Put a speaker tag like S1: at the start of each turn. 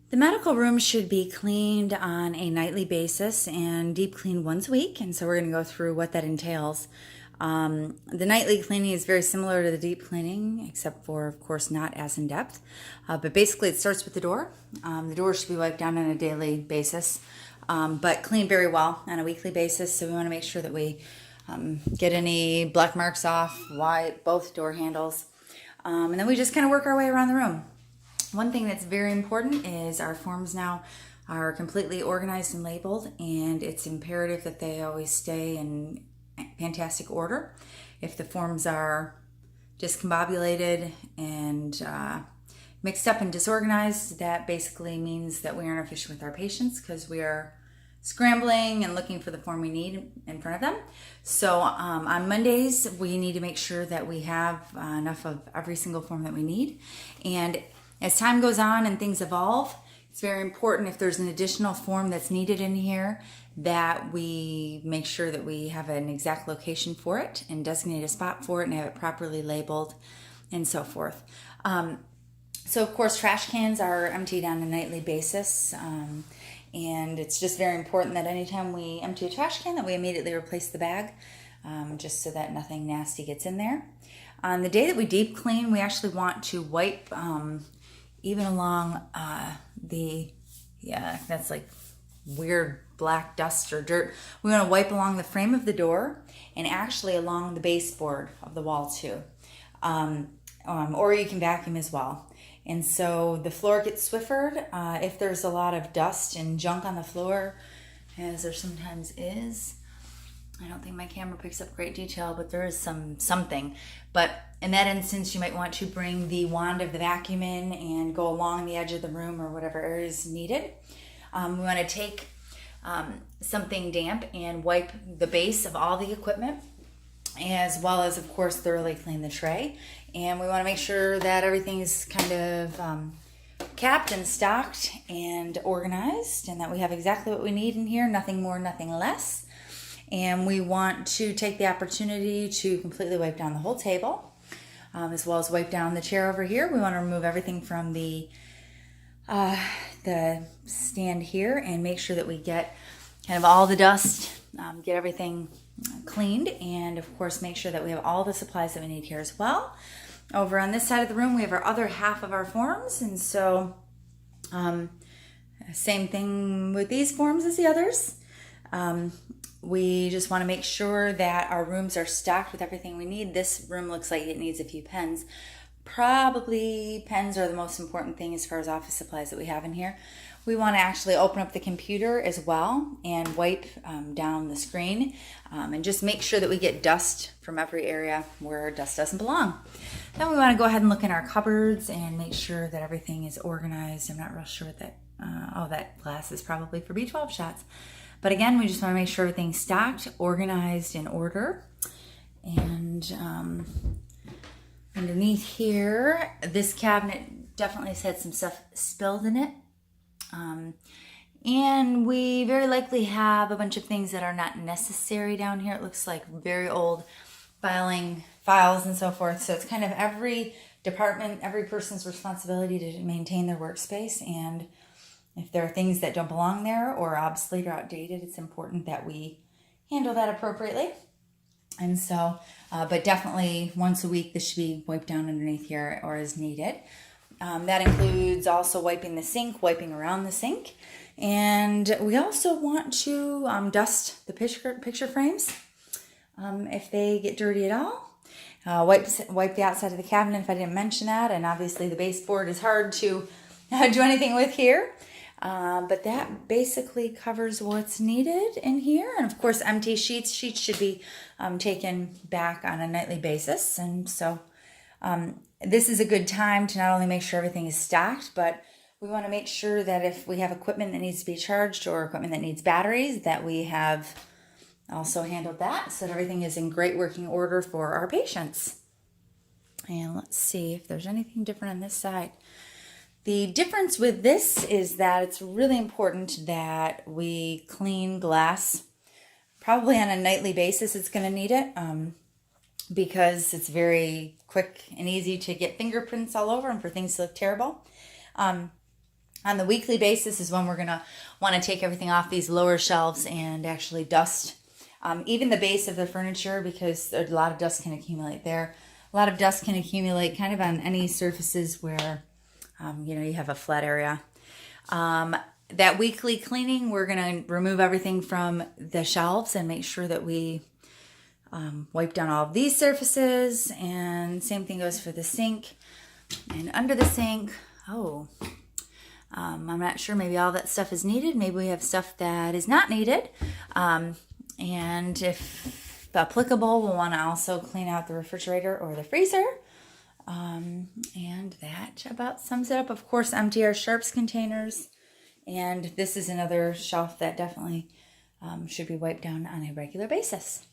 S1: The medical room should be cleaned on a nightly basis and deep cleaned once a week. And so we're going to go through what that entails. The nightly cleaning is very similar to the deep cleaning, except for, of course, not as in depth. But basically, it starts with the door. The door should be wiped down on a daily basis, but cleaned very well on a weekly basis. So we want to make sure that we get any black marks off, wipe both door handles. And then we just kind of work our way around the room. One thing that's very important is our forms now are completely organized and labeled, and it's imperative that they always stay in fantastic order. If the forms are discombobulated and mixed up and disorganized, that basically means that we aren't efficient with our patients because we are scrambling and looking for the form we need in front of them. So on Mondays, we need to make sure that we have enough of every single form that we need. And as time goes on and things evolve, it's very important if there's an additional form that's needed in here that we make sure that we have an exact location for it and designate a spot for it and have it properly labeled and so forth. So of course, trash cans are emptied on a nightly basis. And it's just very important that anytime we empty a trash can that we immediately replace the bag, just so that nothing nasty gets in there. On the day that we deep clean, we actually want to wipe even along that's like weird black dust or dirt. We want to wipe along the frame of the door and actually along the baseboard of the wall too. Or you can vacuum as well. And so the floor gets Swiffered. If there's a lot of dust and junk on the floor, as there sometimes is, I don't think my camera picks up great detail, but there is something. But in that instance, you might want to bring the wand of the vacuum in and go along the edge of the room or whatever area is needed. We want to take something damp and wipe the base of all the equipment, as well as, of course, thoroughly clean the tray. And we want to make sure that everything is kind of capped and stocked and organized, and that we have exactly what we need in here, nothing more, nothing less. And we want to take the opportunity to completely wipe down the whole table, as well as wipe down the chair over here. We want to remove everything from the stand here and make sure that we get kind of all the dust, get everything cleaned, and of course make sure that we have all the supplies that we need here as well. Over on this side of the room, we have our other half of our forms, and so same thing with these forms as the others. We just want to make sure that our rooms are stocked with everything we need. This room looks like it needs a few pens. Probably pens are the most important thing as far as office supplies that we have in here. We want to actually open up the computer as well and wipe down the screen and just make sure that we get dust from every area where dust doesn't belong. Then we want to go ahead and look in our cupboards and make sure that everything is organized. I'm not real sure what that, that glass is probably for B12 shots. But again, we just want to make sure everything's stocked, organized, in order. And underneath here, this cabinet definitely has had some stuff spilled in it. And we very likely have a bunch of things that are not necessary down here. It looks like very old files and so forth. So it's kind of every department, every person's responsibility to maintain their workspace. And if there are things that don't belong there or obsolete or outdated, it's important that we handle that appropriately. And so, but definitely once a week, this should be wiped down underneath here or as needed. That includes also wiping the sink, wiping around the sink. And we also want to dust the picture frames if they get dirty at all. Wipe the outside of the cabinet if I didn't mention that. And obviously the baseboard is hard to do anything with here. But that basically covers what's needed in here. And of course, empty sheets should be taken back on a nightly basis. And so this is a good time to not only make sure everything is stocked, but we want to make sure that if we have equipment that needs to be charged or equipment that needs batteries, that we have also handled that so that everything is in great working order for our patients. And let's see if there's anything different on this side. The difference with this is that it's really important that we clean glass probably on a nightly basis. It's going to need it because it's very quick and easy to get fingerprints all over and for things to look terrible. On the weekly basis is when we're going to want to take everything off these lower shelves and actually dust even the base of the furniture, because a lot of dust can accumulate there. A lot of dust can accumulate kind of on any surfaces where, you have a flat area. That weekly cleaning, we're going to remove everything from the shelves and make sure that we wipe down all of these surfaces. And same thing goes for the sink. And under the sink, I'm not sure, maybe all that stuff is needed. Maybe we have stuff that is not needed. And if applicable, we'll want to also clean out the refrigerator or the freezer. And that about sums it up. Of course, empty our sharps containers. And this is another shelf that definitely should be wiped down on a regular basis.